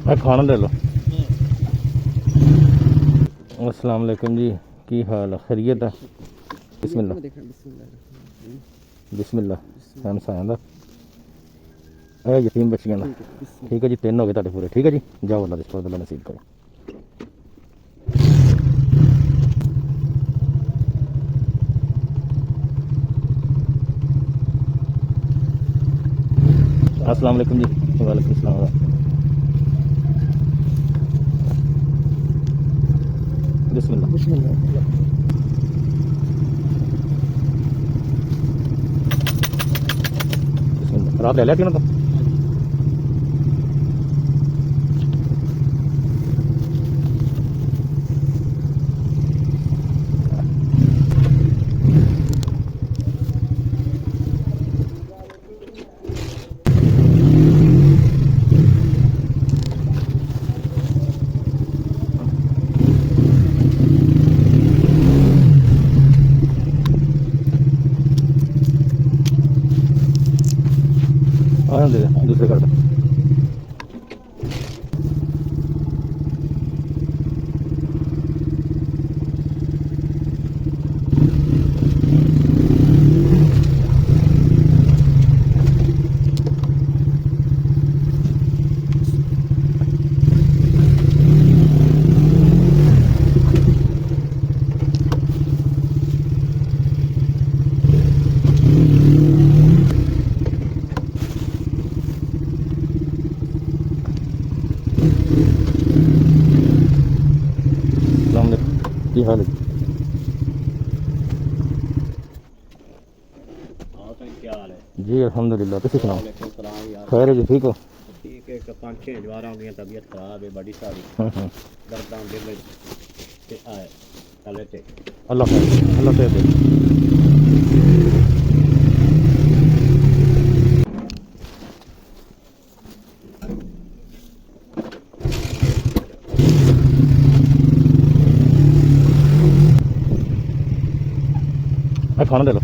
खाना दे लो। अस्सलाम वालेकुम जी, की हाल है? खैरियत है? बिस्मिल्लाह बिस्मिल्लाह। सैन साया दा यतीम बच्चियां दा। ठीक है जी, 3 हो गए तुहाडे पूरे। ठीक है जी, जाओ अल्लाह दे फजल नसीब करो। अस्सलाम वालेकुम जी। वालेकुम सलाम। बिस्मिल्लाह बिस्मिल्लाह। रात ले लिया तीनों तो। आने दे दूसरे घर। की हाल है? क्या हाल है जी अल्हम्दुलिल्लाह। तुम सुनाओ? वालेकुम सलाम यार खैर है जी, ठीक हो? ठीक है 5-6 जवार हो गई तबीयत खराब है बड़ी सारी दर्दां दिल ते आए चले ते अल्लाह खैर अल्लाह खैर दे। खाना दे लो।